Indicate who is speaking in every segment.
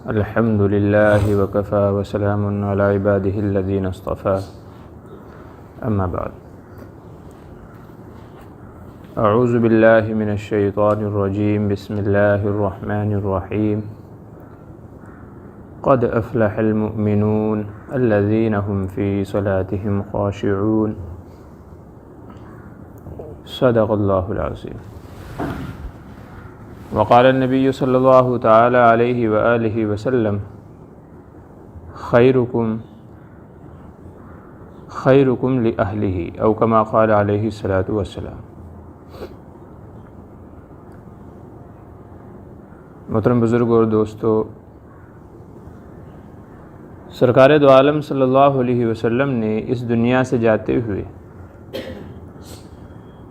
Speaker 1: الحمد لله وكفى وسلام على عباده الذين اصطفى أما بعد أعوذ بالله من الشيطان الرجيم بسم الله الرحمن الرحيم قد أفلح المؤمنون الذين هم في صلاتهم خاشعون صدق الله العظيم وقال النبي صلى الله تعالى عليه وآله وسلم خيركم لأهله أو كما قال عليه الصلاة والسلام۔ محترم بزرگ اور دوستو، سرکار دو عالم صلی اللہ علیہ وسلم نے اس دنیا سے جاتے ہوئے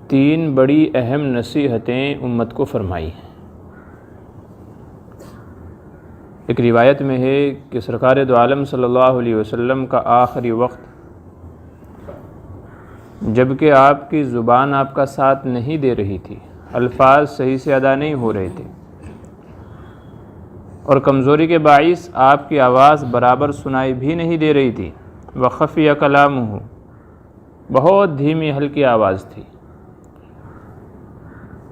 Speaker 1: تین بڑی اہم نصیحتیں امت کو فرمائی ہیں۔ ایک روایت میں ہے کہ سرکار دو عالم صلی اللہ علیہ وسلم کا آخری وقت، جب کہ آپ کی زبان آپ کا ساتھ نہیں دے رہی تھی، الفاظ صحیح سے ادا نہیں ہو رہے تھے، اور کمزوری کے باعث آپ کی آواز برابر سنائی بھی نہیں دے رہی تھی، وخفی کلامہ، بہت دھیمی ہلکی آواز تھی۔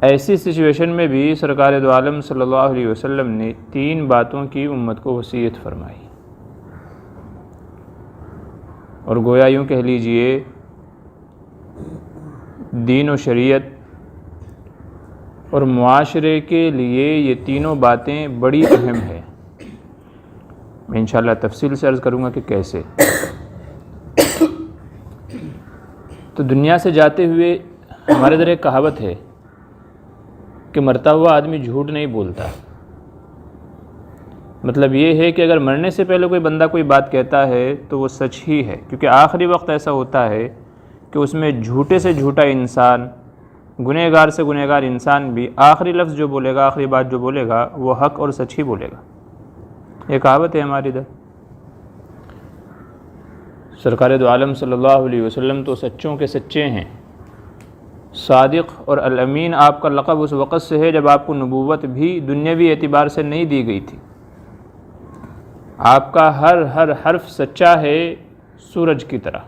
Speaker 1: ایسی سچویشن میں بھی سرکار دو عالم صلی اللہ علیہ وسلم نے تین باتوں کی امت کو وصیت فرمائی، اور گویا یوں کہہ لیجئے دین و شریعت اور معاشرے کے لیے یہ تینوں باتیں بڑی اہم ہیں۔ میں انشاءاللہ تفصیل سے عرض کروں گا کہ کیسے۔ تو دنیا سے جاتے ہوئے ہمارے ادھر ایک کہاوت ہے کہ مرتا ہوا آدمی جھوٹ نہیں بولتا۔ مطلب یہ ہے کہ اگر مرنے سے پہلے کوئی بندہ کوئی بات کہتا ہے تو وہ سچ ہی ہے، کیونکہ آخری وقت ایسا ہوتا ہے کہ اس میں جھوٹے سے جھوٹا انسان، گنہگار سے گنہگار انسان بھی آخری لفظ جو بولے گا، آخری بات جو بولے گا، وہ حق اور سچ ہی بولے گا۔ یہ کہاوت ہے ہمارے ادھر۔ سرکار دو عالم صلی اللہ علیہ وسلم تو سچوں کے سچے ہیں۔ صادق اور الامین آپ کا لقب اس وقت سے ہے جب آپ کو نبوت بھی دنیاوی اعتبار سے نہیں دی گئی تھی۔ آپ کا ہر حرف سچا ہے، سورج کی طرح۔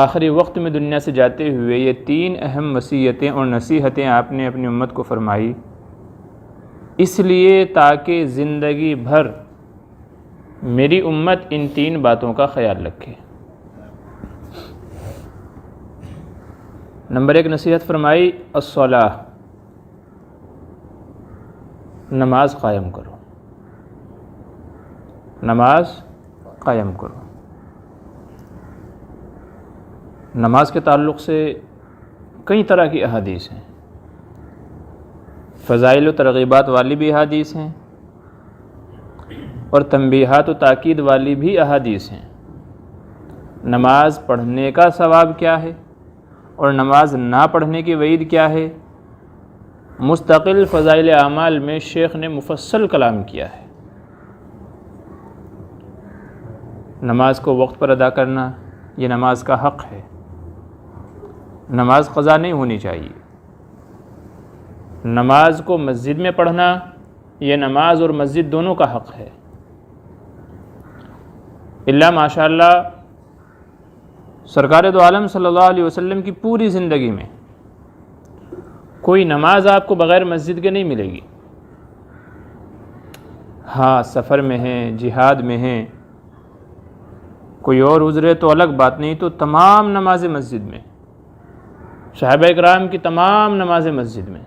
Speaker 1: آخری وقت میں دنیا سے جاتے ہوئے یہ تین اہم وصیتیں اور نصیحتیں آپ نے اپنی امت کو فرمائی، اس لیے تاکہ زندگی بھر میری امت ان تین باتوں کا خیال رکھے۔ نمبر ایک نصیحت فرمائی، الصلاۃ، نماز قائم کرو، نماز قائم کرو۔ نماز کے تعلق سے کئی طرح کی احادیث ہیں، فضائل و ترغیبات والی بھی احادیث ہیں، اور تنبیہات و تاکید والی بھی احادیث ہیں۔ نماز پڑھنے کا ثواب کیا ہے اور نماز نہ پڑھنے کی وعید کیا ہے، مستقل فضائل اعمال میں شیخ نے مفصل کلام کیا ہے۔ نماز کو وقت پر ادا کرنا یہ نماز کا حق ہے، نماز قضا نہیں ہونی چاہیے۔ نماز کو مسجد میں پڑھنا یہ نماز اور مسجد دونوں کا حق ہے۔ اللہ ماشاءاللہ سرکار دو عالم صلی اللہ علیہ وسلم کی پوری زندگی میں کوئی نماز آپ کو بغیر مسجد کے نہیں ملے گی۔ ہاں سفر میں ہیں، جہاد میں ہیں، کوئی اور عذر ہے تو الگ بات، نہیں تو تمام نمازیں مسجد میں، صحابہ اکرام کی تمام نمازیں مسجد میں۔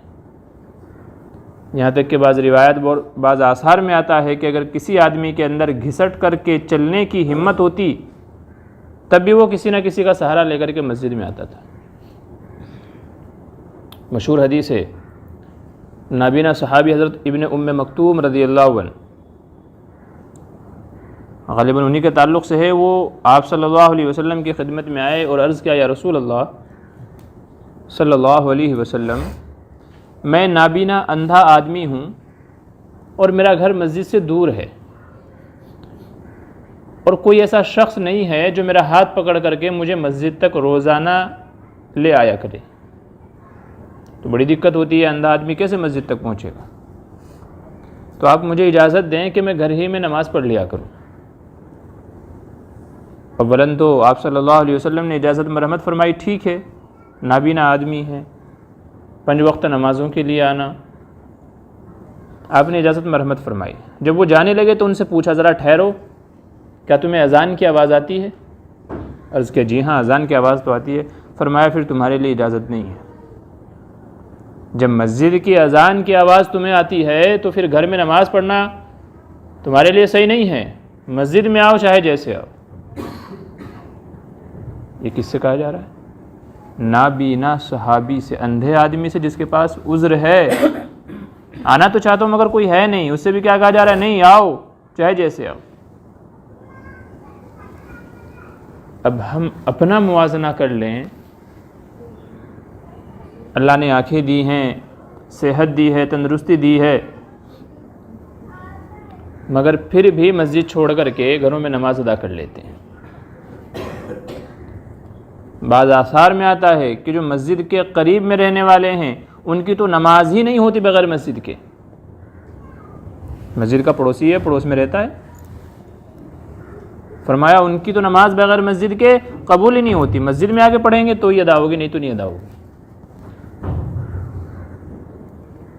Speaker 1: یہاں تک کہ بعض روایت بعض آثار میں آتا ہے کہ اگر کسی آدمی کے اندر گھسٹ کر کے چلنے کی ہمت ہوتی تب بھی وہ کسی نہ کسی کا سہارا لے کر کے مسجد میں آتا تھا۔ مشہور حدیث ہے، نابینا صحابی حضرت ابن ام مکتوم رضی اللہ عنہ، غالباً انہی کے تعلق سے ہے، وہ آپ صلی اللہ علیہ وسلم کی خدمت میں آئے اور عرض کیا، یا رسول اللہ صلی اللہ علیہ وسلم، میں نابینا اندھا آدمی ہوں اور میرا گھر مسجد سے دور ہے، اور کوئی ایسا شخص نہیں ہے جو میرا ہاتھ پکڑ کر کے مجھے مسجد تک روزانہ لے آیا کرے۔ تو بڑی دقت ہوتی ہے، اندھا آدمی کیسے مسجد تک پہنچے گا؟ تو آپ مجھے اجازت دیں کہ میں گھر ہی میں نماز پڑھ لیا کروں۔ اولاً تو آپ صلی اللہ علیہ وسلم نے اجازت مرحمت فرمائی، ٹھیک ہے نابینا آدمی ہے، 5 وقت نمازوں کے لیے آنا، آپ نے اجازت مرحمت فرمائی۔ جب وہ جانے لگے تو ان سے پوچھا ذرا ٹھہرو، کیا تمہیں اذان کی آواز آتی ہے؟ عرض کیا جی ہاں اذان کی آواز تو آتی ہے۔ فرمایا پھر تمہارے لیے اجازت نہیں ہے، جب مسجد کی اذان کی آواز تمہیں آتی ہے تو پھر گھر میں نماز پڑھنا تمہارے لیے صحیح نہیں ہے، مسجد میں آؤ چاہے جیسے آؤ۔ یہ کس سے کہا جا رہا ہے؟ نابینا صحابی سے، اندھے آدمی سے جس کے پاس عذر ہے، آنا تو چاہتا ہوں مگر کوئی ہے نہیں، اس سے بھی کیا کہا جا رہا ہے؟ نہیں آؤ چاہے جیسے آؤ۔ اب ہم اپنا موازنہ کر لیں، اللہ نے آنکھیں دی ہیں، صحت دی ہے، تندرستی دی ہے، مگر پھر بھی مسجد چھوڑ کر کے گھروں میں نماز ادا کر لیتے ہیں۔ بعض آثار میں آتا ہے کہ جو مسجد کے قریب میں رہنے والے ہیں ان کی تو نماز ہی نہیں ہوتی بغیر مسجد کے۔ مسجد کا پڑوسی ہے، پڑوس میں رہتا ہے، فرمایا ان کی تو نماز بغیر مسجد کے قبول ہی نہیں ہوتی، مسجد میں آ کے پڑھیں گے تو ہی ادا ہوگی، نہیں تو نہیں ادا ہوگی۔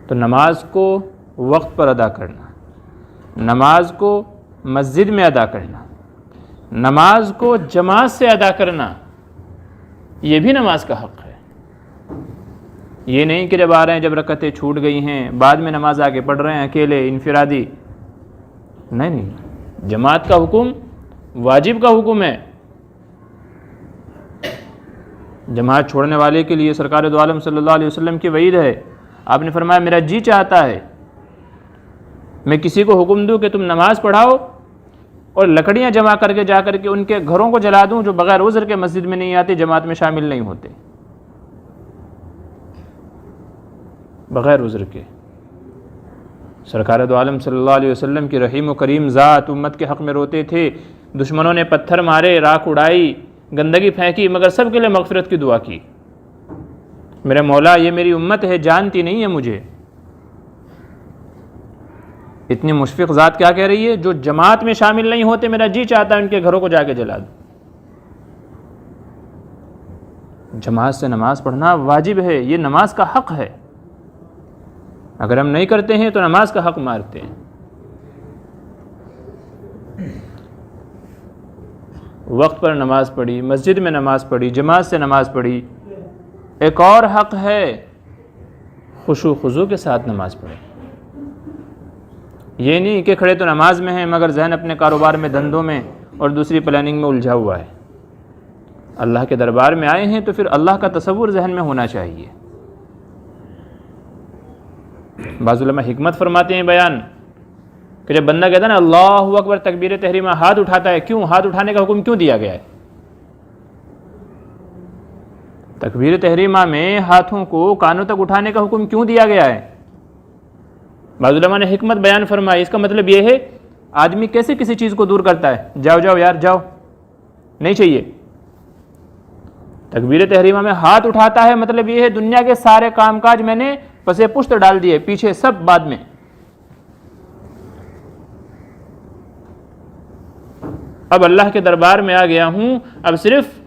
Speaker 1: تو نماز کو وقت پر ادا کرنا، نماز کو مسجد میں ادا کرنا، نماز کو جماعت سے ادا کرنا، یہ بھی نماز کا حق ہے۔ یہ نہیں کہ جب آ رہے ہیں جب رکعتیں چھوٹ گئی ہیں بعد میں نماز آگے پڑھ رہے ہیں اکیلے انفرادی، نہیں، جماعت کا حکم واجب کا حکم ہے۔ جماعت چھوڑنے والے کے لیے سرکار دو عالم صلی اللہ علیہ وسلم کی وعید ہے۔ آپ نے فرمایا میرا جی چاہتا ہے میں کسی کو حکم دوں کہ تم نماز پڑھاؤ اور لکڑیاں جمع کر کے جا کر کے ان کے گھروں کو جلا دوں جو بغیر عذر کے مسجد میں نہیں آتے، جماعت میں شامل نہیں ہوتے، بغیر عذر کے۔ سرکار دو عالم صلی اللہ علیہ وسلم کی رحیم و کریم ذات امت کے حق میں روتے تھے، دشمنوں نے پتھر مارے، راکھ اڑائی، گندگی پھینکی، مگر سب کے لیے مغفرت کی دعا کی۔ میرے مولا یہ میری امت ہے، جانتی نہیں ہے مجھے۔ اتنی مشفق ذات کیا کہہ رہی ہے؟ جو جماعت میں شامل نہیں ہوتے میرا جی چاہتا ہے ان کے گھروں کو جا کے جلا دوں۔ جماعت سے نماز پڑھنا واجب ہے، یہ نماز کا حق ہے، اگر ہم نہیں کرتے ہیں تو نماز کا حق مارتے ہیں۔ وقت پر نماز پڑھی، مسجد میں نماز پڑھی، جماعت سے نماز پڑھی۔ ایک اور حق ہے، خشوع خضوع کے ساتھ نماز پڑھیں۔ یہ نہیں کہ کھڑے تو نماز میں ہیں مگر ذہن اپنے کاروبار میں، دھندوں میں اور دوسری پلاننگ میں الجھا ہوا ہے۔ اللہ کے دربار میں آئے ہیں تو پھر اللہ کا تصور ذہن میں ہونا چاہیے۔ بعض علماء حکمت فرماتے ہیں بیان کہ جب بندہ کہتا ہے نا اللہ اکبر تکبیر تحریمہ، ہاتھ اٹھاتا ہے، کیوں ہاتھ اٹھانے کا حکم کیوں دیا گیا ہے؟ تکبیر تحریمہ میں ہاتھوں کو کانوں تک اٹھانے کا حکم کیوں دیا گیا ہے؟ بعض علماء نے حکمت بیان فرمائی، اس کا مطلب یہ ہے آدمی کیسے کسی چیز کو دور کرتا ہے، جاؤ جاؤ یار جاؤ، نہیں چاہیے۔ تکبیر تحریمہ میں ہاتھ اٹھاتا ہے مطلب یہ ہے دنیا کے سارے کام کاج میں نے پسے پشت ڈال دیے، پیچھے سب بعد میں۔ اب اللہ کے دربار میں آ گیا ہوں، اب صرف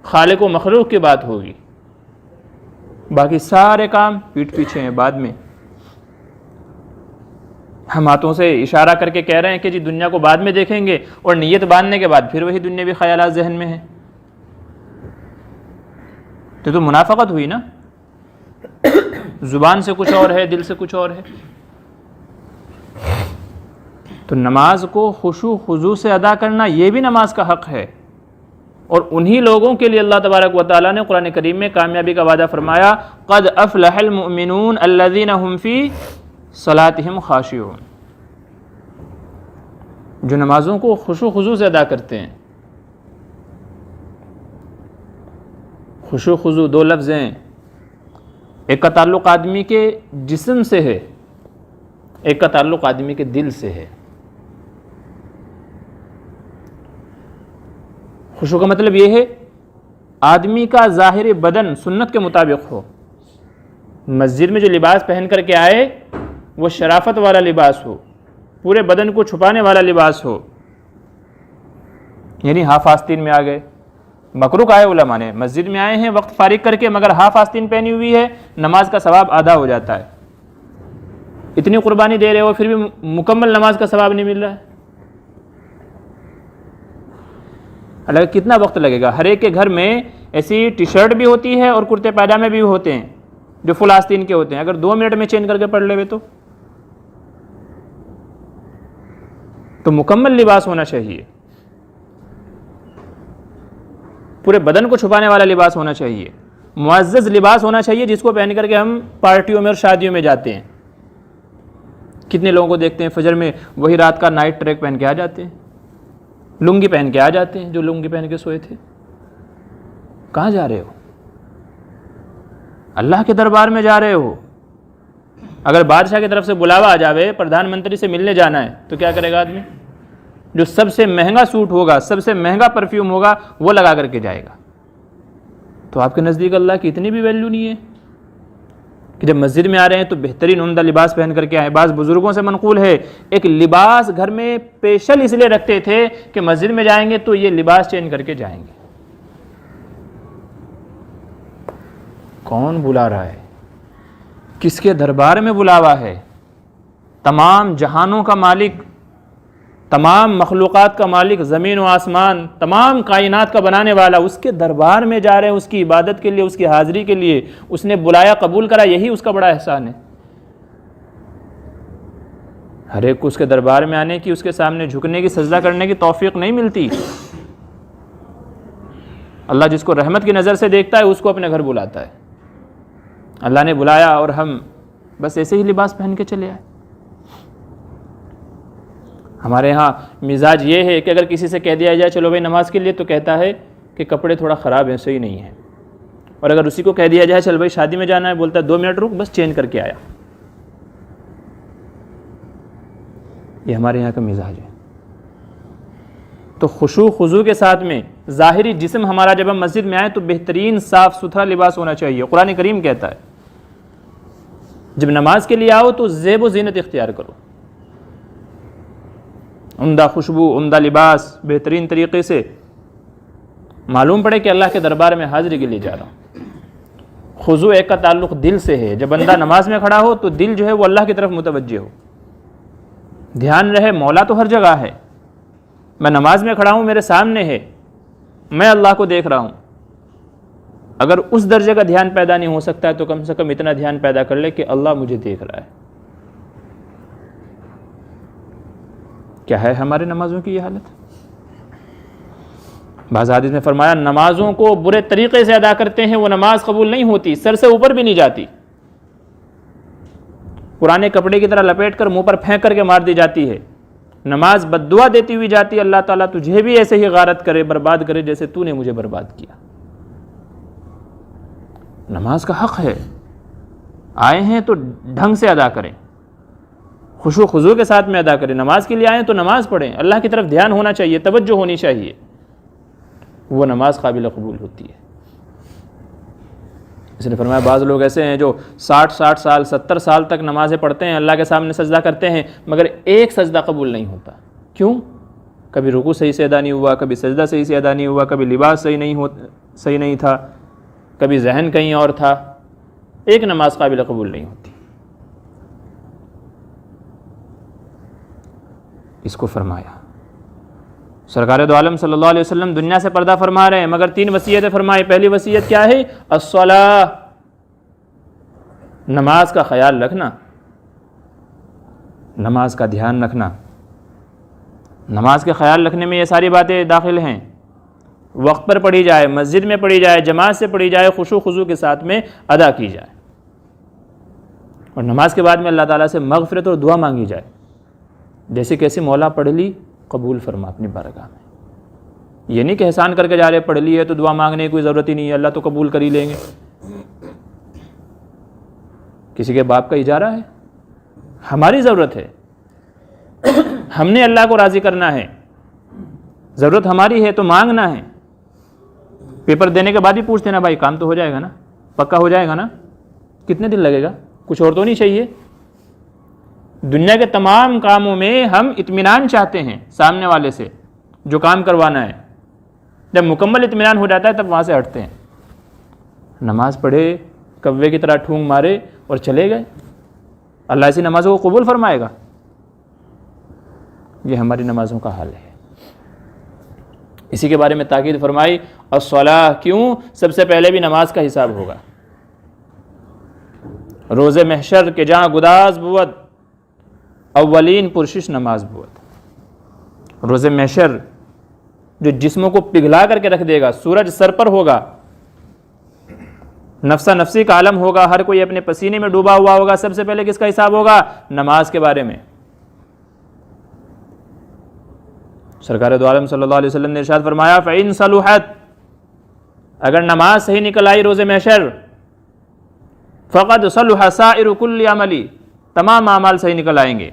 Speaker 1: خالق و مخلوق کی بات ہوگی، باقی سارے کام پیٹھ پیچھے ہیں بعد میں۔ ہم ہاتھوں سے اشارہ کر کے کہہ رہے ہیں کہ جی دنیا کو بعد میں دیکھیں گے، اور نیت باندھنے کے بعد پھر وہی دنیاوی خیالات ذہن میں ہیں، تو منافقت ہوئی نا۔ زبان سے کچھ اور ہے، دل سے کچھ اور ہے۔ تو نماز کو خشوع خضوع سے ادا کرنا یہ بھی نماز کا حق ہے، اور انہی لوگوں کے لیے اللہ تبارک و تعالیٰ نے قرآن کریم میں کامیابی کا وعدہ فرمایا، قد افلح المؤمنون الذین هم فی صلاتہم خاشعون، جو نمازوں کو خشوع خضوع سے ادا کرتے ہیں۔ خشوع خضوع دو لفظ ہیں، ایک کا تعلق آدمی کے جسم سے ہے، ایک کا تعلق آدمی کے دل سے ہے۔ خشوع کا مطلب یہ ہے آدمی کا ظاہر بدن سنت کے مطابق ہو، مسجد میں جو لباس پہن کر کے آئے وہ شرافت والا لباس ہو، پورے بدن کو چھپانے والا لباس ہو، یعنی ہاف آستین میں آ گئے، مکروہ کہا ہے علماء نے، مسجد میں آئے ہیں وقت فارغ کر کے مگر ہاف آستین پہنی ہوئی ہے، نماز کا ثواب آدھا ہو جاتا ہے، اتنی قربانی دے رہے ہو پھر بھی مکمل نماز کا ثواب نہیں مل رہا ہے۔ اللہ کتنا وقت لگے گا؟ ہر ایک کے گھر میں ایسی ٹی شرٹ بھی ہوتی ہے اور کرتے پائجامے بھی ہوتے ہیں جو فل آستین کے ہوتے ہیں، اگر 2 منٹ میں چینج کر کے پڑھ لے تو مکمل لباس ہونا چاہیے، پورے بدن کو چھپانے والا لباس ہونا چاہیے، معزز لباس ہونا چاہیے جس کو پہن کر کے ہم پارٹیوں میں اور شادیوں میں جاتے ہیں۔ کتنے لوگوں کو دیکھتے ہیں فجر میں وہی رات کا نائٹ ٹریک پہن کے آ جاتے ہیں، لنگی پہن کے آ جاتے ہیں، جو لنگی پہن کے سوئے تھے۔ کہاں جا رہے ہو؟ اللہ کے دربار میں جا رہے ہو۔ اگر بادشاہ کی طرف سے بلاوا آ جاوے، پردھان منتری سے ملنے جانا ہے، تو کیا کرے گا آدمی؟ جو سب سے مہنگا سوٹ ہوگا، سب سے مہنگا پرفیوم ہوگا، وہ لگا کر کے جائے گا۔ تو آپ کے نزدیک اللہ کی اتنی بھی ویلیو نہیں ہے کہ جب مسجد میں آ رہے ہیں تو بہترین عمدہ لباس پہن کر کے آئیں۔ بعض بزرگوں سے منقول ہے ایک لباس گھر میں اسپیشل اس لیے رکھتے تھے کہ مسجد میں جائیں گے تو یہ لباس چینج کر کے جائیں گے۔ کون بلا رہا ہے؟ کس کے دربار میں بلاوا ہے؟ تمام جہانوں کا مالک، تمام مخلوقات کا مالک، زمین و آسمان، تمام کائنات کا بنانے والا، اس کے دربار میں جا رہے ہیں اس کی عبادت کے لیے، اس کی حاضری کے لیے، اس نے بلایا قبول کرا، یہی اس کا بڑا احسان ہے۔ ہر ایک کو اس کے دربار میں آنے کی، اس کے سامنے جھکنے کی، سجدہ کرنے کی توفیق نہیں ملتی۔ اللہ جس کو رحمت کی نظر سے دیکھتا ہے اس کو اپنے گھر بلاتا ہے۔ اللہ نے بلایا اور ہم بس ایسے ہی لباس پہن کے چلے آئے۔ ہمارے ہاں مزاج یہ ہے کہ اگر کسی سے کہہ دیا جائے چلو بھائی نماز کے لیے، تو کہتا ہے کہ کپڑے تھوڑا خراب ہیں، صحیح نہیں ہیں، اور اگر اسی کو کہہ دیا جائے چل بھائی شادی میں جانا ہے، بولتا ہے 2 منٹ رک، بس چینج کر کے آیا۔ یہ ہمارے یہاں کا مزاج ہے۔ تو خشوع خضوع کے ساتھ میں ظاہری جسم ہمارا جب ہم مسجد میں آئیں تو بہترین صاف ستھرا لباس ہونا چاہیے۔ قرآن کریم کہتا ہے جب نماز کے لیے آؤ تو زیب و زینت اختیار کرو، عمدہ خوشبو، عمدہ لباس، بہترین طریقے سے معلوم پڑے کہ اللہ کے دربار میں حاضری کے لیے جا رہا ہوں۔ خضوع ایک کا تعلق دل سے ہے، جب بندہ نماز میں کھڑا ہو تو دل جو ہے وہ اللہ کی طرف متوجہ ہو، دھیان رہے مولا تو ہر جگہ ہے، میں نماز میں کھڑا ہوں، میرے سامنے ہے، میں اللہ کو دیکھ رہا ہوں۔ اگر اس درجے کا دھیان پیدا نہیں ہو سکتا ہے تو کم سے کم اتنا دھیان پیدا کر لے کہ اللہ مجھے دیکھ رہا ہے۔ کیا ہے ہمارے نمازوں کی یہ حالت؟ بعض حدیث میں فرمایا نمازوں کو برے طریقے سے ادا کرتے ہیں وہ نماز قبول نہیں ہوتی، سر سے اوپر بھی نہیں جاتی، پرانے کپڑے کی طرح لپیٹ کر منہ پر پھینک کر کے مار دی جاتی ہے، نماز بد دعا دیتی ہوئی جاتی ہے، اللہ تعالیٰ تجھے بھی ایسے ہی غارت کرے، برباد کرے جیسے تو نے مجھے برباد کیا۔ نماز کا حق ہے، آئے ہیں تو ڈھنگ سے ادا کریں، خشوع خضوع کے ساتھ میں ادا کریں۔ نماز کے لیے آئیں تو نماز پڑھیں، اللہ کی طرف دھیان ہونا چاہیے، توجہ ہونی چاہیے، وہ نماز قابل قبول ہوتی ہے۔ اس نے فرمایا بعض لوگ ایسے ہیں جو 60 سال 70 سال تک نمازیں پڑھتے ہیں، اللہ کے سامنے سجدہ کرتے ہیں، مگر ایک سجدہ قبول نہیں ہوتا۔ کیوں؟ کبھی رکوع صحیح سے ادا نہیں ہوا، کبھی سجدہ صحیح سے ادا نہیں ہوا، کبھی لباس صحیح نہیں تھا، کبھی ذہن کہیں اور تھا، ایک نماز قابل قبول نہیں ہوتی۔ اس کو فرمایا سرکار دو عالم صلی اللہ علیہ وسلم دنیا سے پردہ فرما رہے ہیں، مگر 3 وصیتیں فرمائی۔ پہلی وصیت کیا ہے؟ الصلاۃ، نماز کا خیال رکھنا، نماز کا دھیان رکھنا۔ نماز کے خیال رکھنے میں یہ ساری باتیں داخل ہیں، وقت پر پڑھی جائے، مسجد میں پڑھی جائے، جماعت سے پڑھی جائے، خشوع خضوع کے ساتھ میں ادا کی جائے، اور نماز کے بعد میں اللہ تعالیٰ سے مغفرت اور دعا مانگی جائے، جیسے کیسی مولا پڑھ لی قبول فرما اپنی بارگاہ میں۔ یہ نہیں کہ احسان کر کے جا رہے، پڑھ لی ہے تو دعا مانگنے کی کوئی ضرورت ہی نہیں ہے، اللہ تو قبول کر ہی لیں گے۔ کسی کے باپ کا اجارہ ہے؟ ہماری ضرورت ہے، ہم نے اللہ کو راضی کرنا ہے، ضرورت ہماری ہے تو مانگنا ہے۔ پیپر دینے کے بعد ہی پوچھتے نا بھائی کام تو ہو جائے گا نا، پکا ہو جائے گا نا، کتنے دن لگے گا، کچھ اور تو نہیں چاہیے؟ دنیا کے تمام کاموں میں ہم اطمینان چاہتے ہیں سامنے والے سے جو کام کروانا ہے، جب مکمل اطمینان ہو جاتا ہے تب وہاں سے ہٹتے ہیں۔ نماز پڑھے، کوے کی طرح ٹھونگ مارے اور چلے گئے، اللہ ایسی نمازوں کو قبول فرمائے گا؟ یہ ہماری نمازوں کا حال ہے۔ اسی کے بارے میں تاکید فرمائی، الصلاۃ، کیوں؟ سب سے پہلے بھی نماز کا حساب ہوگا۔ روز محشر کے جہاں گداز بود، اولین پرشش نماز بود۔ روز محشر جو جسموں کو پگھلا کر کے رکھ دے گا، سورج سر پر ہوگا، نفسا نفسی کا عالم ہوگا، ہر کوئی اپنے پسینے میں ڈوبا ہوا ہوگا، سب سے پہلے کس کا حساب ہوگا؟ نماز کے بارے میں۔ سرکار دو عالم صلی اللہ علیہ وسلم نے ارشاد فرمایا، فَإِن صَلُحَتْ، اگر نماز صحیح نکل آئی روز محشر، فَقَدْ صَلُحَ سَائِرُ كُلِّ عَمَلِ، تمام اعمال صحیح نکل آئیں گے۔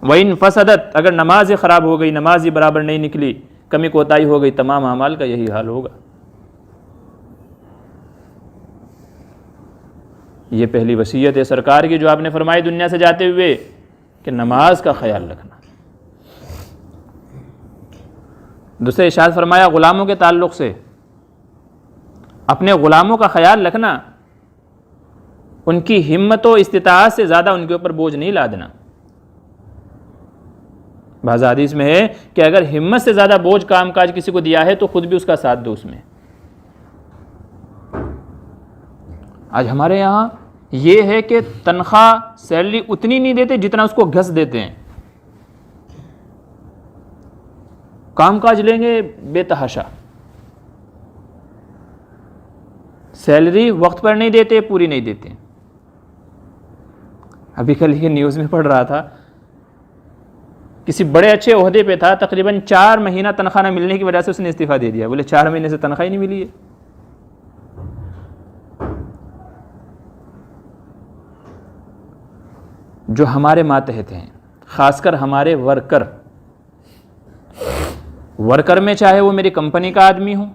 Speaker 1: وَإِن فَسَدَتْ، اگر نماز ہی خراب ہو گئی، نماز ہی برابر نہیں نکلی، کمی کوتاہی ہو گئی، تمام اعمال کا یہی حال ہوگا۔ یہ پہلی وصیت ہے سرکار کی جو آپ نے فرمائی دنیا سے جاتے ہوئے، کہ نماز کا خیال رکھنا۔ دوسرے ارشاد فرمایا غلاموں کے تعلق سے، اپنے غلاموں کا خیال رکھنا، ان کی ہمت و استطاعت سے زیادہ ان کے اوپر بوجھ نہیں لادنا۔ بعض حدیث میں ہے کہ اگر ہمت سے زیادہ بوجھ کام کاج کسی کو دیا ہے تو خود بھی اس کا ساتھ دو اس میں۔ آج ہمارے یہاں یہ ہے کہ تنخواہ سیلری اتنی نہیں دیتے جتنا اس کو گھس دیتے ہیں، کام کاج لیں گے بے تحاشا، سیلری وقت پر نہیں دیتے، پوری نہیں دیتے۔ ابھی کل یہ نیوز میں پڑھ رہا تھا، کسی بڑے اچھے عہدے پہ تھا، تقریباً 4 مہینہ تنخواہ نہ ملنے کی وجہ سے اس نے استعفیٰ دے دیا۔ بولے 4 مہینے سے تنخواہ ہی نہیں ملی ہے۔ جو ہمارے ماتحت ہیں، خاص کر ہمارے ورکر میں، چاہے وہ میری کمپنی کا آدمی ہو،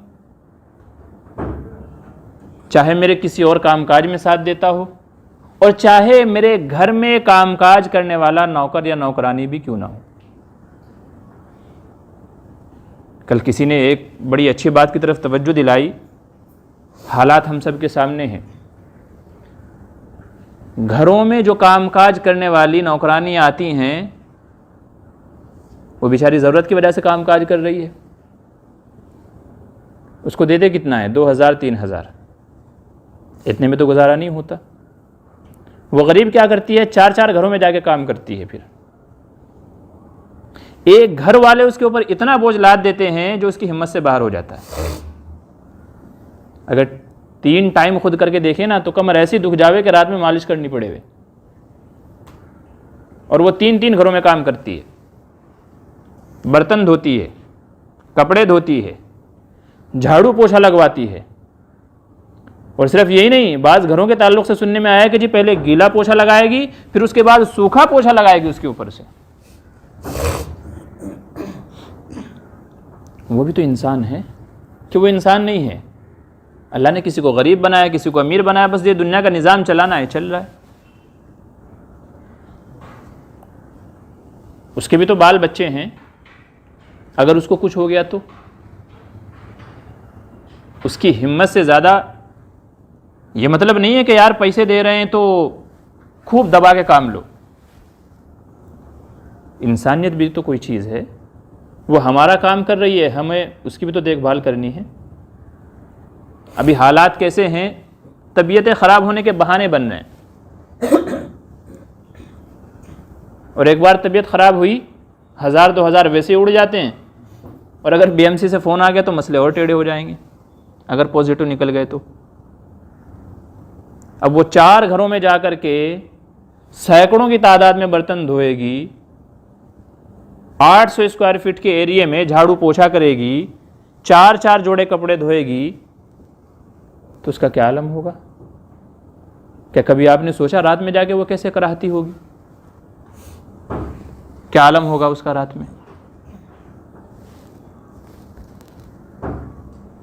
Speaker 1: چاہے میرے کسی اور کام کاج میں ساتھ دیتا ہو، اور چاہے میرے گھر میں کام کاج کرنے والا نوکر یا نوکرانی بھی کیوں نہ ہو۔ کل کسی نے ایک بڑی اچھی بات کی طرف توجہ دلائی، حالات ہم سب کے سامنے ہیں۔ گھروں میں جو کام کاج کرنے والی نوکرانی آتی ہیں، وہ بیچاری ضرورت کی وجہ سے کام کاج کر رہی ہے، اس کو دیتے کتنا ہے؟ 2000 3000، اتنے میں تو گزارا نہیں ہوتا۔ وہ غریب کیا کرتی ہے؟ 4 گھروں میں جا کے کام کرتی ہے، پھر ایک گھر والے اس کے اوپر اتنا بوجھ لاد دیتے ہیں جو اس کی ہمت سے باہر ہو جاتا ہے۔ اگر 3 ٹائم خود کر کے دیکھیں نا تو کمر ایسی دکھ جاوے کہ رات میں مالش کرنی پڑے ہوئے، اور وہ 3 گھروں میں کام کرتی ہے، برتن دھوتی ہے، کپڑے دھوتی ہے، جھاڑو پوچھا لگواتی ہے۔ اور صرف یہی نہیں، بعض گھروں کے تعلق سے سننے میں آیا کہ جی پہلے گیلا پوچھا لگائے گی، پھر اس کے بعد سوکھا پوچھا لگائے گی اس کے اوپر سے۔ وہ بھی تو انسان ہے کہ وہ انسان نہیں ہے؟ اللہ نے کسی کو غریب بنایا، کسی کو امیر بنایا، بس یہ دنیا کا نظام چلانا ہے، چل رہا ہے۔ اس کے بھی تو بال بچے ہیں، اگر اس کو کچھ ہو گیا تو اس کی ہمت سے زیادہ۔ یہ مطلب نہیں ہے کہ یار پیسے دے رہے ہیں تو خوب دبا کے کام لو۔ انسانیت بھی تو کوئی چیز ہے، وہ ہمارا کام کر رہی ہے، ہمیں اس کی بھی تو دیکھ بھال کرنی ہے۔ ابھی حالات کیسے ہیں، طبیعتیں خراب ہونے کے بہانے بن رہے ہیں، اور ایک بار طبیعت خراب ہوئی 1000 2000 ویسے ہی اڑ جاتے ہیں، اور اگر بی ایم سی سے فون آ گیا تو مسئلے اور ٹیڑھے ہو جائیں گے اگر پازیٹو نکل گئے تو۔ اب وہ 4 گھروں میں جا کر کے سینکڑوں کی تعداد میں برتن دھوئے گی، 800 اسکوائر فٹ کے ایریے میں جھاڑو پوچھا کرے گی، 4 جوڑے کپڑے دھوئے گی، تو اس کا کیا عالم ہوگا؟ کیا کبھی آپ نے سوچا رات میں جا کے وہ کیسے کراہتی ہوگی؟ کیا عالم ہوگا اس کا رات میں؟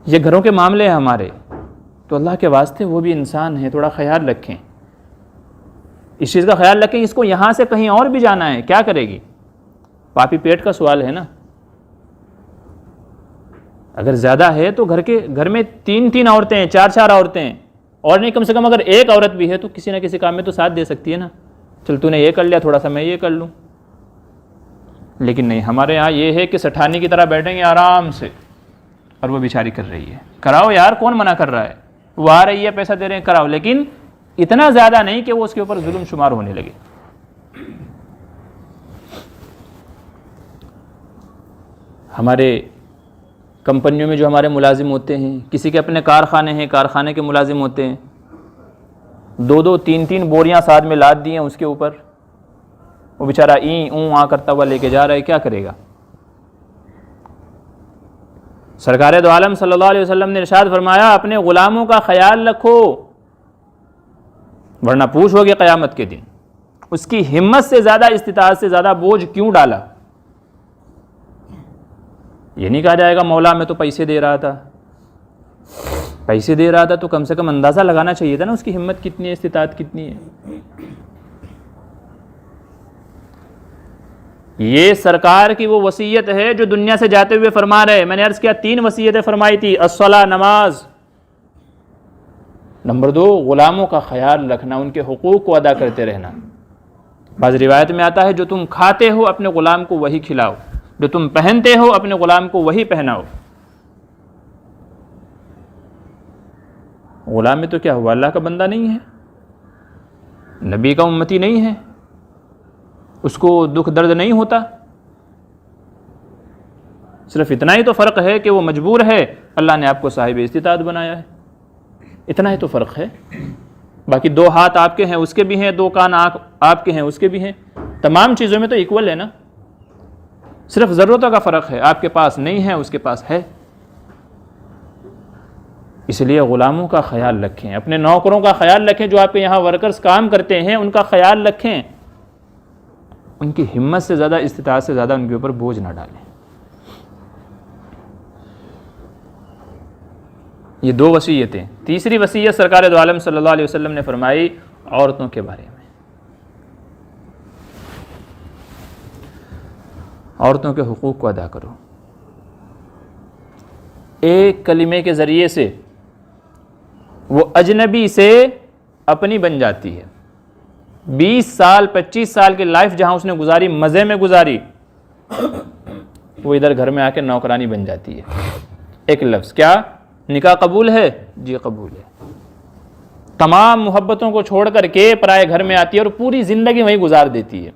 Speaker 1: یہ گھروں کے معاملے ہیں ہمارے، تو اللہ کے واسطے وہ بھی انسان ہیں، تھوڑا خیال رکھیں۔ اس چیز کا خیال رکھیں اس کو یہاں سے کہیں اور بھی جانا ہے، کیا کرے گی؟ پاپی پیٹ کا سوال ہے نا. اگر زیادہ ہے تو گھر میں 3 عورتیں ہیں، 4 عورتیں ہیں، اور نہیں کم سے کم اگر ایک عورت بھی ہے تو کسی نہ کسی کام میں تو ساتھ دے سکتی ہے نا. چل تو نے یہ کر لیا، تھوڑا سا میں یہ کر لوں. لیکن نہیں، ہمارے یہاں یہ ہے کہ سٹھانی کی طرح بیٹھیں گے آرام سے، اور وہ بیچاری کر رہی ہے. کراؤ یار، کون منع کر رہا ہے؟ وہ آ رہی ہے، پیسہ دے رہے ہیں، کراؤ، لیکن اتنا زیادہ نہیں کہ وہ اس کے اوپر ظلم شمار ہونے لگے. ہمارے کمپنیوں میں جو ہمارے ملازم ہوتے ہیں، کسی کے اپنے کارخانے ہیں، کارخانے کے ملازم ہوتے ہیں، 2 3 بوریاں ساتھ میں لاد دی ہیں اس کے اوپر، وہ بیچارہ آ کرتا ہوا لے کے جا رہا ہے، کیا کرے گا؟ سرکار دو عالم صلی اللہ علیہ وسلم نے ارشاد فرمایا اپنے غلاموں کا خیال رکھو، ورنہ پوچھو گے قیامت کے دن اس کی ہمت سے زیادہ، استطاعت سے زیادہ بوجھ کیوں ڈالا. یہ نہیں کہا جائے گا مولا میں تو پیسے دے رہا تھا، تو کم سے کم اندازہ لگانا چاہیے تھا نا اس کی ہمت کتنی ہے، استطاعت کتنی ہے. یہ سرکار کی وہ وصیت ہے جو دنیا سے جاتے ہوئے فرما رہے. میں نے عرض کیا 3 وصیتیں فرمائی تھی، الصلاۃ، نماز، نمبر 2 غلاموں کا خیال رکھنا، ان کے حقوق کو ادا کرتے رہنا. بعض روایت میں آتا ہے جو تم کھاتے ہو اپنے غلام کو وہی کھلاؤ، جو تم پہنتے ہو اپنے غلام کو وہی پہناؤ. غلام میں تو کیا ہوا؟ اللہ کا بندہ نہیں ہے، نبی کا امتی نہیں ہے، اس کو دکھ درد نہیں ہوتا. صرف اتنا ہی تو فرق ہے کہ وہ مجبور ہے، اللہ نے آپ کو صاحب استطاعت بنایا ہے، اتنا ہی تو فرق ہے. باقی 2 ہاتھ آپ کے ہیں، اس کے بھی ہیں، 2 کان آپ کے ہیں، اس کے بھی ہیں. تمام چیزوں میں تو ایکول ہے نا، صرف ضرورتوں کا فرق ہے، آپ کے پاس نہیں ہے، اس کے پاس ہے. اس لیے غلاموں کا خیال رکھیں، اپنے نوکروں کا خیال رکھیں، جو آپ کے یہاں ورکرز کام کرتے ہیں ان کا خیال رکھیں، ان کی ہمت سے زیادہ، استطاعت سے زیادہ ان کے اوپر بوجھ نہ ڈالیں. یہ 2 وصیتیں. تیسری وصیت سرکار دو عالم صلی اللہ علیہ وسلم نے فرمائی عورتوں کے بارے میں. عورتوں کے حقوق کو ادا کرو. ایک کلمے کے ذریعے سے وہ اجنبی سے اپنی بن جاتی ہے. 20 سال 25 سال کی لائف جہاں اس نے گزاری، مزے میں گزاری، وہ ادھر گھر میں آ کے نوکرانی بن جاتی ہے. ایک لفظ، کیا نکاح قبول ہے؟ جی قبول ہے. تمام محبتوں کو چھوڑ کر کے پرائے گھر میں آتی ہے اور پوری زندگی وہیں گزار دیتی ہے.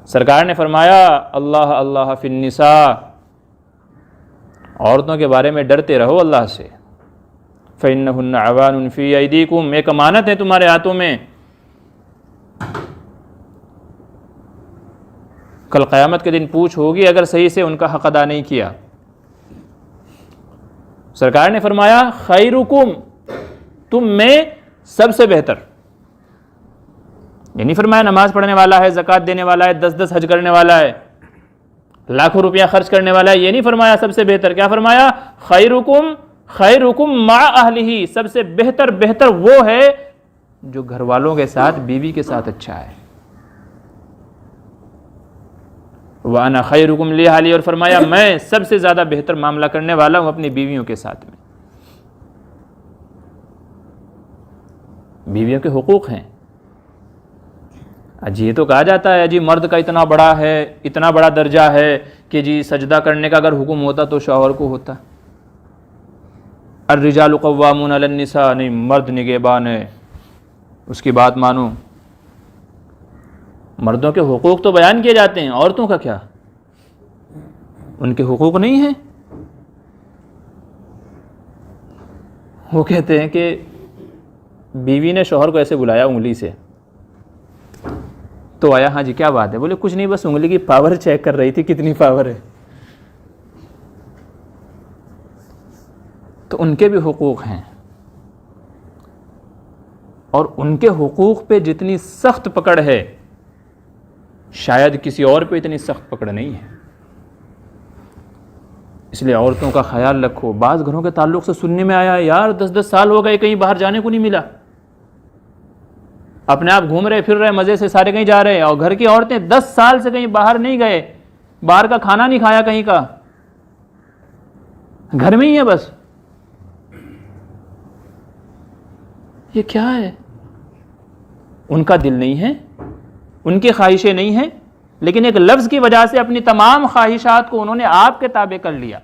Speaker 1: سرکار نے فرمایا اللہ اللہ فی النساء، عورتوں کے بارے میں ڈرتے رہو اللہ سے. فإنہن عوان فی ایدیکم، ایک امانت ہے تمہارے ہاتھوں میں، کل قیامت کے دن پوچھ ہوگی اگر صحیح سے ان کا حق ادا نہیں کیا. سرکار نے فرمایا خیرکم، تم میں سب سے بہتر. یہ نہیں فرمایا نماز پڑھنے والا ہے، زکوٰۃ دینے والا ہے، 10 حج کرنے والا ہے، لاکھوں روپیہ خرچ کرنے والا ہے. یہ نہیں فرمایا سب سے بہتر. کیا فرمایا؟ خیرکم خیرکم مع اہلہ، سب سے بہتر وہ ہے جو گھر والوں کے ساتھ، بیوی کے ساتھ اچھا ہے. وَأَنَا خَيْرُكُمْ لِأَهْلِي، اور فرمایا میں سب سے زیادہ بہتر معاملہ کرنے والا ہوں اپنی بیویوں کے ساتھ میں. بیویوں کے حقوق ہیں. جی یہ تو کہا جاتا ہے جی مرد کا اتنا بڑا ہے، اتنا بڑا درجہ ہے کہ جی سجدہ کرنے کا اگر حکم ہوتا تو شوہر کو ہوتا. الرجال قوامون علی النساء، نہیں، مرد نگہبان ہے، اس کی بات مانو. مردوں کے حقوق تو بیان کیے جاتے ہیں، عورتوں کا کیا؟ ان کے حقوق نہیں ہیں. وہ کہتے ہیں کہ بیوی نے شوہر کو ایسے بلایا انگلی سے، تو آیا ہاں جی کیا بات ہے؟ بولے کچھ نہیں، بس انگلی کی پاور چیک کر رہی تھی کتنی پاور ہے. تو ان کے بھی حقوق ہیں، اور ان کے حقوق پہ جتنی سخت پکڑ ہے شاید کسی اور پہ اتنی سخت پکڑ نہیں ہے. اس لیے عورتوں کا خیال رکھو. بعض گھروں کے تعلق سے سننے میں آیا ہے یار 10 سال ہو گئے کہیں باہر جانے کو نہیں ملا. اپنے آپ گھوم رہے پھر رہے مزے سے سارے کہیں جا رہے ہیں، اور گھر کی عورتیں 10 سال سے کہیں باہر نہیں گئے، باہر کا کھانا نہیں کھایا کہیں کا، گھر میں ہی ہے بس. یہ کیا ہے؟ ان کا دل نہیں ہے، ان کی خواہشیں نہیں ہیں، لیکن ایک لفظ کی وجہ سے اپنی تمام خواہشات کو انہوں نے آپ کے تابع کر لیا.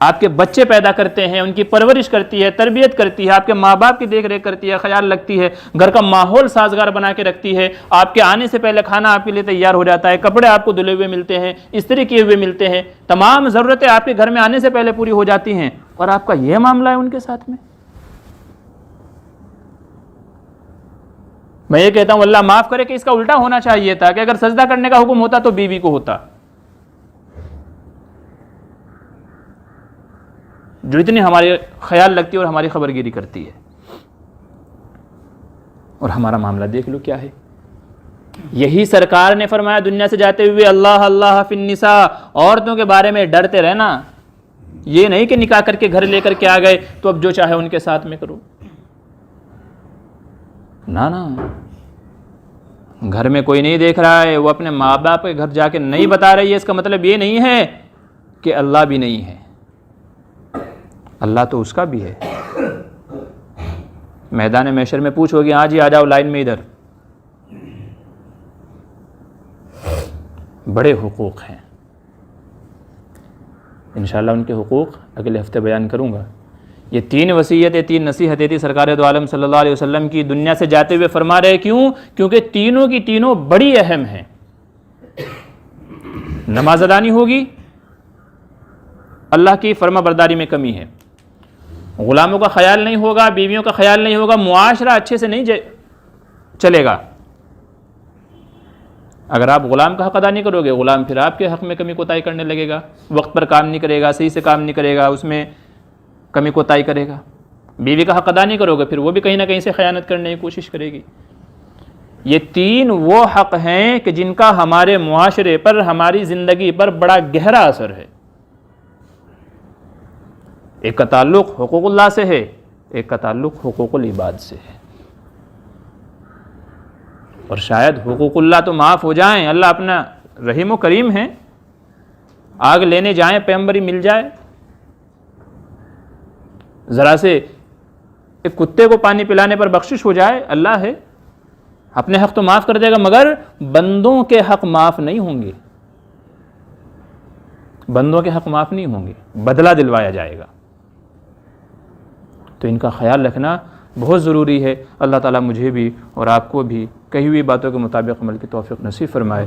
Speaker 1: آپ کے بچے پیدا کرتے ہیں، ان کی پرورش کرتی ہے، تربیت کرتی ہے، آپ کے ماں باپ کی دیکھ ریکھ کرتی ہے، خیال رکھتی ہے، گھر کا ماحول سازگار بنا کے رکھتی ہے، آپ کے آنے سے پہلے کھانا آپ کے لیے تیار ہو جاتا ہے، کپڑے آپ کو دھلے ہوئے ملتے ہیں، استری کیے ہوئے ملتے ہیں، تمام ضرورتیں آپ کے گھر میں آنے سے پہلے پوری ہو جاتی ہیں، اور آپ کا یہ معاملہ ہے ان کے ساتھ میں. میں یہ کہتا ہوں اللہ معاف کرے کہ اس کا الٹا ہونا چاہیے تھا کہ اگر سجدہ کرنے کا حکم ہوتا تو بیوی کو ہوتا، جو اتنی ہمارے خیال رکھتی ہے اور ہماری خبر گیری کرتی ہے. اور ہمارا معاملہ دیکھ لو کیا ہے. یہی سرکار نے فرمایا دنیا سے جاتے ہوئے اللہ اللہ فی النساء، عورتوں کے بارے میں ڈرتے رہنا. یہ نہیں کہ نکاح کر کے گھر لے کر کے آ گئے تو اب جو چاہے ان کے ساتھ میں کرو. نا گھر میں کوئی نہیں دیکھ رہا ہے، وہ اپنے ماں باپ کے گھر جا کے نہیں بتا رہی ہے، اس کا مطلب یہ نہیں ہے کہ اللہ بھی نہیں ہے. اللہ تو اس کا بھی ہے. میدان محشر میں پوچھو گے ہاں جی آ جاؤ لائن میں ادھر. بڑے حقوق ہیں، انشاءاللہ ان کے حقوق اگلے ہفتے بیان کروں گا. یہ 3 وصیتیں 3 نصیحتیں تھی سرکار دو عالم صلی اللہ علیہ وسلم کی، دنیا سے جاتے ہوئے فرما رہے. کیوں؟ کیونکہ تینوں کی تینوں بڑی اہم ہیں. نماز ادا نہیں ہوگی، اللہ کی فرما برداری میں کمی ہے. غلاموں کا خیال نہیں ہوگا، بیویوں کا خیال نہیں ہوگا، معاشرہ اچھے سے نہیں چلے گا. اگر آپ غلام کا حق ادا نہیں کرو گے، غلام پھر آپ کے حق میں کمی کوتاہی کرنے لگے گا، وقت پر کام نہیں کرے گا، صحیح سے کام نہیں کرے گا، اس میں کمی کوتاہی کرے گا. بیوی کا حق ادا نہیں کرو گے، پھر وہ بھی کہیں نہ کہیں سے خیانت کرنے کی کوشش کرے گی. یہ 3 وہ حق ہیں کہ جن کا ہمارے معاشرے پر، ہماری زندگی پر بڑا گہرا اثر ہے. ایک کا تعلق حقوق اللہ سے ہے، ایک کا تعلق حقوق العباد سے ہے. اور شاید حقوق اللہ تو معاف ہو جائیں، اللہ اپنا رحیم و کریم ہے، آگ لینے جائیں پیغمبری مل جائے، ذرا سے ایک کتے کو پانی پلانے پر بخشش ہو جائے، اللہ ہے اپنے حق تو معاف کر دے گا، مگر بندوں کے حق معاف نہیں ہوں گے. بندوں کے حق معاف نہیں ہوں گے، بدلہ دلوایا جائے گا. تو ان کا خیال رکھنا بہت ضروری ہے. اللہ تعالیٰ مجھے بھی اور آپ کو بھی کہی ہوئی باتوں کے مطابق عمل کی توفیق نصیب فرمائے.